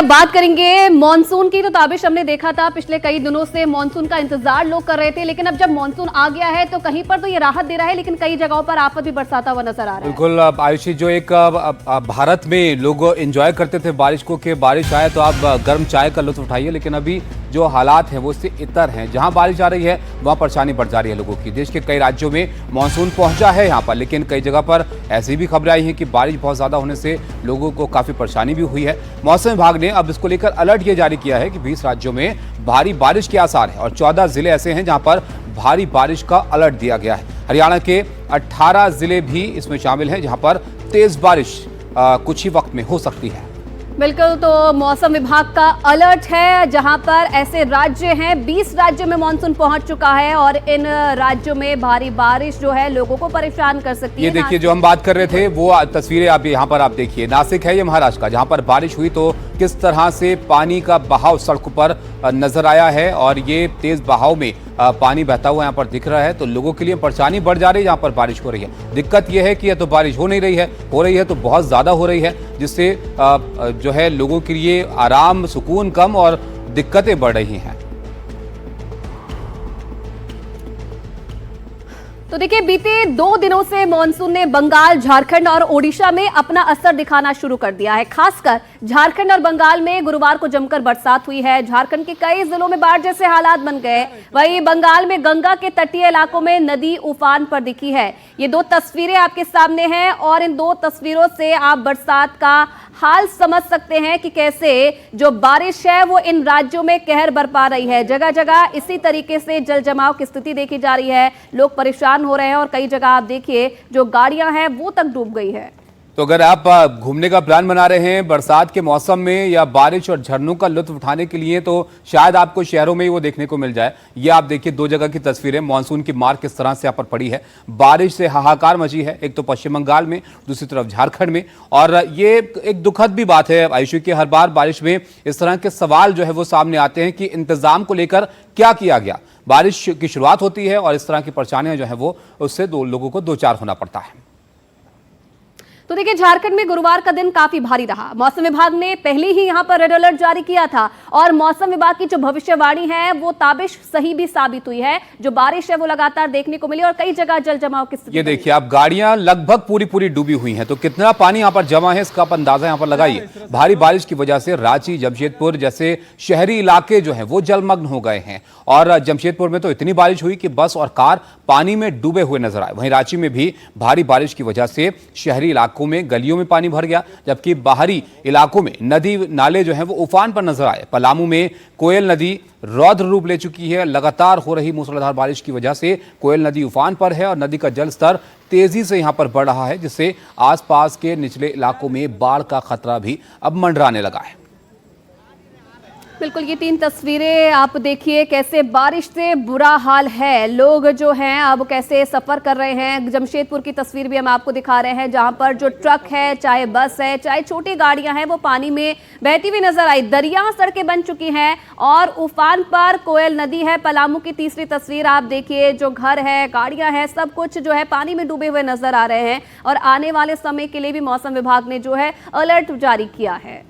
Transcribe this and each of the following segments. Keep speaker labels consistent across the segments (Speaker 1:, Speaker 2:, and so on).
Speaker 1: बात करेंगे मॉनसून की। तो ताबिश हमने देखा था पिछले कई दिनों से मॉनसून का इंतजार लोग कर रहे थे, लेकिन अब जब मॉनसून आ गया है तो कहीं पर तो ये राहत दे रहा है, लेकिन कई जगहों पर आफत भी बरसाता हुआ नजर आ रहा है।
Speaker 2: बिल्कुल आयुषी, जो एक भारत में लोग एंजॉय करते थे बारिश को कि बारिश आए तो आप गर्म चाय का लुत्फ उठाइए, लेकिन अभी जो हालात हैं वो इससे इतर हैं। जहां बारिश आ रही है वहां परेशानी बढ़ जा रही है लोगों की। देश के कई राज्यों में मॉनसून पहुंचा है यहाँ पर, लेकिन कई जगह पर ऐसी भी खबरें आई हैं कि बारिश बहुत ज़्यादा होने से लोगों को काफ़ी परेशानी भी हुई है। मौसम विभाग ने अब इसको लेकर अलर्ट ये जारी किया है कि 20 राज्यों में भारी बारिश के आसार है और 14 जिले ऐसे हैं जहां पर भारी बारिश का अलर्ट दिया गया है। हरियाणा के 18 जिले भी इसमें शामिल हैं जहां पर तेज बारिश कुछ ही वक्त में हो सकती है।
Speaker 1: बिल्कुल, तो मौसम विभाग का अलर्ट है जहां पर ऐसे राज्य हैं, 20 राज्यों में मानसून पहुंच चुका है और इन राज्यों में भारी बारिश जो है लोगों को परेशान कर सकती है।
Speaker 2: ये देखिए, जो हम बात कर रहे थे वो तस्वीरें आप यहाँ पर आप देखिए। नासिक है ये महाराष्ट्र का, जहां पर बारिश हुई तो किस तरह से पानी का बहाव सड़कों पर नजर आया है और ये तेज बहाव में पानी बहता हुआ यहाँ पर दिख रहा है। तो लोगों के लिए परेशानी बढ़ जा रही है जहाँ पर बारिश हो रही है। दिक्कत यह है कि या तो बारिश हो नहीं रही है, हो रही है तो बहुत ज़्यादा हो रही है, जिससे जो है लोगों के लिए आराम सुकून कम और दिक्कतें बढ़ रही हैं।
Speaker 1: तो देखिए, बीते 2 दिनों से मॉनसून ने बंगाल, झारखंड और ओडिशा में अपना असर दिखाना शुरू कर दिया है। खासकर झारखंड और बंगाल में गुरुवार को जमकर बरसात हुई है। झारखंड के कई जिलों में बाढ़ जैसे हालात बन गए। वहीं बंगाल में गंगा के तटीय इलाकों में नदी उफान पर दिखी है। ये 2 तस्वीरें आपके सामने हैं और इन 2 तस्वीरों से आप बरसात का हाल समझ सकते हैं कि कैसे जो बारिश है वो इन राज्यों में कहर बरपा रही है। जगह जगह इसी तरीके से जल जमाव की स्थिति देखी जा रही है, लोग परेशान हो रहे हैं और कई जगह आप देखिए जो गाड़ियां हैं वो तक डूब गई है।
Speaker 2: तो अगर आप घूमने का प्लान बना रहे हैं बरसात के मौसम में या बारिश और झरनों का लुत्फ उठाने के लिए, तो शायद आपको शहरों में ही वो देखने को मिल जाए। ये आप देखिए 2 जगह की तस्वीरें, मॉनसून की मार किस तरह से यहाँ पर पड़ी है। बारिश से हाहाकार मची है, एक तो पश्चिम बंगाल में, दूसरी तरफ झारखंड में। और ये एक दुखद भी बात है आयुषी की, हर बार बारिश में इस तरह के सवाल जो है वो सामने आते हैं कि इंतजाम को लेकर क्या किया गया। बारिश की शुरुआत होती है और इस तरह की परेशानियां जो है वो उससे लोगों को 2-4 होना पड़ता है।
Speaker 1: तो देखिए, झारखंड में गुरुवार का दिन काफी भारी रहा। मौसम विभाग ने पहले ही यहां पर रेड अलर्ट जारी किया था और मौसम विभाग की जो भविष्यवाणी है वो ताबिश सही भी साबित हुई है। जो बारिश है वो लगातार देखने को मिली और कई जगह जल जमाव की स्थिति।
Speaker 2: ये देखिए, आप गाड़ियां लगभग पूरी डूबी हुई हैं, तो कितना पानी यहां पर जमा है इसका आप अंदाजा यहां पर लगाइए। भारी बारिश की वजह से रांची, जमशेदपुर जैसे शहरी इलाके जो हैं वो जलमग्न हो गए हैं और जमशेदपुर में तो इतनी बारिश हुई कि बस और कार पानी में डूबे हुए नजर आए। वहीं रांची में भी भारी बारिश की वजह से शहरी इलाकों में गलियों में पानी भर गया, जबकि बाहरी इलाकों में नदी नाले जो हैं वो उफान पर नजर आए। पलामू में कोयल नदी रौद्र रूप ले चुकी है। लगातार हो रही मूसलाधार बारिश की वजह से कोयल नदी उफान पर है और नदी का जल स्तर तेजी से यहां पर बढ़ रहा है, जिससे आसपास के निचले इलाकों में बाढ़ का खतरा भी अब मंडराने लगा है।
Speaker 1: बिल्कुल, ये 3 तस्वीरें आप देखिए कैसे बारिश से बुरा हाल है। लोग जो हैं अब कैसे सफर कर रहे हैं। जमशेदपुर की तस्वीर भी हम आपको दिखा रहे हैं जहां पर जो ट्रक है, चाहे बस है, चाहे छोटी गाड़ियां हैं, वो पानी में बहती हुई नजर आई। दरिया सड़कें बन चुकी हैं और उफान पर कोयल नदी है। पलामू की तीसरी तस्वीर आप देखिए, जो घर है, गाड़ियां हैं, सब कुछ जो है पानी में डूबे हुए नजर आ रहे हैं और आने वाले समय के लिए भी मौसम विभाग ने जो है अलर्ट जारी किया है।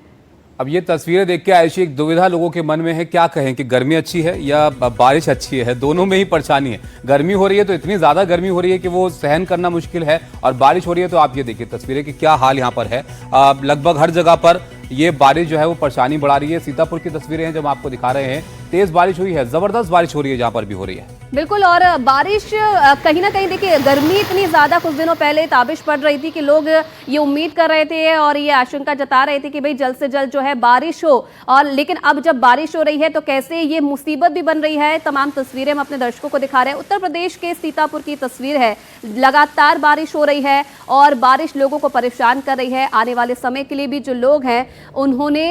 Speaker 2: अब ये तस्वीरें देख के आयुषी एक दुविधा लोगों के मन में है, क्या कहें कि गर्मी अच्छी है या बारिश अच्छी है। दोनों में ही परेशानी है। गर्मी हो रही है तो इतनी ज़्यादा गर्मी हो रही है कि वो सहन करना मुश्किल है, और बारिश हो रही है तो आप ये देखिए तस्वीरें कि क्या हाल यहाँ पर है। लगभग हर जगह पर ये बारिश जो है वो परेशानी बढ़ा रही है। सीतापुर की तस्वीरें हैं जब आपको दिखा रहे हैं, तेज बारिश हुई है, जबरदस्त बारिश हो रही है जहाँ पर भी हो रही है।
Speaker 1: बिल्कुल, और बारिश कहीं ना कहीं देखिए, गर्मी इतनी ज़्यादा कुछ दिनों पहले ताबिश पड़ रही थी कि लोग ये उम्मीद कर रहे थे और ये आशंका जता रहे थे कि भाई जल्द से जल्द जो है बारिश हो, और लेकिन अब जब बारिश हो रही है तो कैसे ये मुसीबत भी बन रही है। तमाम तस्वीरें हम अपने दर्शकों को दिखा रहे हैं। उत्तर प्रदेश के सीतापुर की तस्वीर है, लगातार बारिश हो रही है और बारिश लोगों को परेशान कर रही है। आने वाले समय के लिए भी जो लोग हैं उन्होंने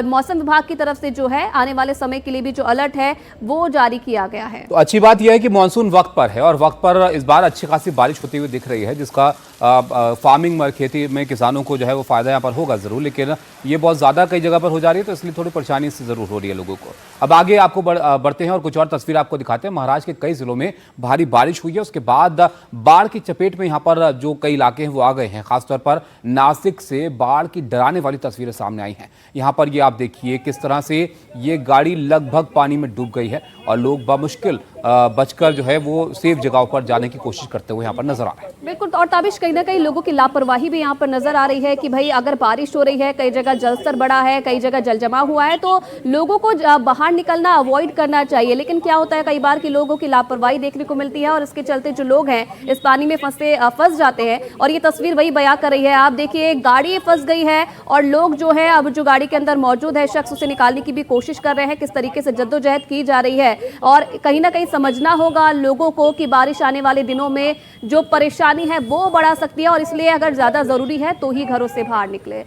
Speaker 1: मौसम विभाग की तरफ से जो है आने वाले समय के लिए भी जो अलर्ट है वो जारी किया गया है।
Speaker 2: तो अच्छी बात यह है कि मानसून वक्त पर है और वक्त पर इस बार अच्छी खासी बारिश होती हुई दिख रही है, जिसका फार्मिंग में, खेती में किसानों को जो है वो फायदा यहाँ पर होगा ज़रूर, लेकिन ये बहुत ज़्यादा कई जगह पर हो जा रही है, तो इसलिए थोड़ी परेशानी इससे ज़रूर हो रही है लोगों को। अब आगे आपको बढ़ते हैं और कुछ और तस्वीर आपको दिखाते हैं। महाराष्ट्र के कई जिलों में भारी बारिश हुई है, उसके बाद बाढ़ की चपेट में यहाँ पर जो कई इलाके हैं वो आ गए हैं। खासतौर पर नासिक से बाढ़ की डराने वाली तस्वीरें सामने आई हैं। यहाँ पर ये आप देखिए किस तरह से ये गाड़ी लगभग पानी में डूब गई है और लोग बमुश्किल बचकर जो है वो सेफ जगहों पर जाने की कोशिश करते हुए यहाँ पर नजर आ रहे हैं।
Speaker 1: बिल्कुल, और ताबिश कहीं ना कहीं लोगों की लापरवाही भी यहाँ पर नजर आ रही है कि भाई अगर बारिश हो रही है, कई जगह जलस्तर बढ़ा है, कई जगह जल जमा हुआ है, तो लोगों को बाहर निकलना अवॉइड करना चाहिए। लेकिन क्या होता है, कई बार कि लोगों की लापरवाही देखने को मिलती है और इसके चलते जो लोग हैं इस पानी में फंस जाते हैं। और ये तस्वीर वही बयां कर रही है। आप देखिए, गाड़ी फंस गई है और लोग जो है अब जो गाड़ी के अंदर मौजूद है शख्स, उसे निकालने की भी कोशिश कर रहे हैं। किस तरीके से जद्दोजहद की जा रही है और कहीं ना कहीं समझना होगा लोगों को कि बारिश आने वाले दिनों में जो परेशानी है वो बढ़ा सकती है और इसलिए अगर ज्यादा जरूरी है तो ही घरों से बाहर निकले।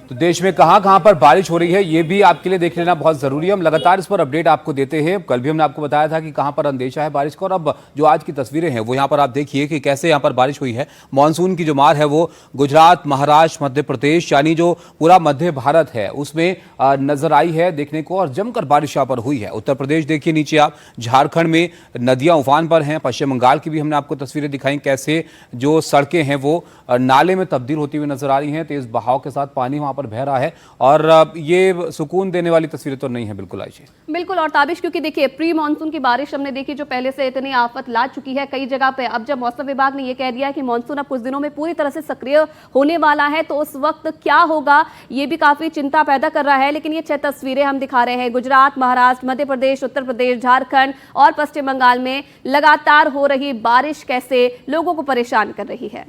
Speaker 2: तो देश में कहां पर बारिश हो रही है ये भी आपके लिए देख लेना बहुत जरूरी है। हम लगातार इस पर अपडेट आपको देते हैं। कल भी हमने आपको बताया था कि कहां पर अंदेशा है बारिश का, और अब जो आज की तस्वीरें हैं वो यहां पर आप देखिए कि कैसे यहां पर बारिश हुई है। मानसून की जो मार है वो गुजरात, महाराष्ट्र, मध्य प्रदेश, यानी जो पूरा मध्य भारत है उसमें नजर आई है देखने को, और जमकर बारिश यहां पर हुई है। उत्तर प्रदेश देखिए नीचे आप, झारखंड में नदियां उफान पर हैं। पश्चिम बंगाल की भी हमने आपको तस्वीरें दिखाई, कैसे जो सड़कें हैं वो नाले में तब्दील होती हुई नजर आ रही हैं। तेज बहाव के साथ पानी वहां पर बह रहा है और ये सुकून देने वाली तस्वीरें तो नहीं है बिल्कुल आयशा।
Speaker 1: बिल्कुल, और ताबिश क्योंकि देखिए प्री मानसून की बारिश हमने देखी जो पहले से इतनी आफत ला चुकी है कई जगह पे। अब जब मौसम विभाग ने ये कह दिया कि मानसून अब कुछ दिनों में पूरी तरह से सक्रिय होने वाला है, तो उस वक्त क्या होगा ये भी काफी चिंता पैदा कर रहा है। लेकिन ये 6 तस्वीरें हम दिखा रहे हैं। गुजरात, महाराष्ट्र, मध्य प्रदेश, उत्तर प्रदेश, झारखंड और पश्चिम बंगाल में लगातार हो रही बारिश कैसे लोगों को परेशान कर रही है।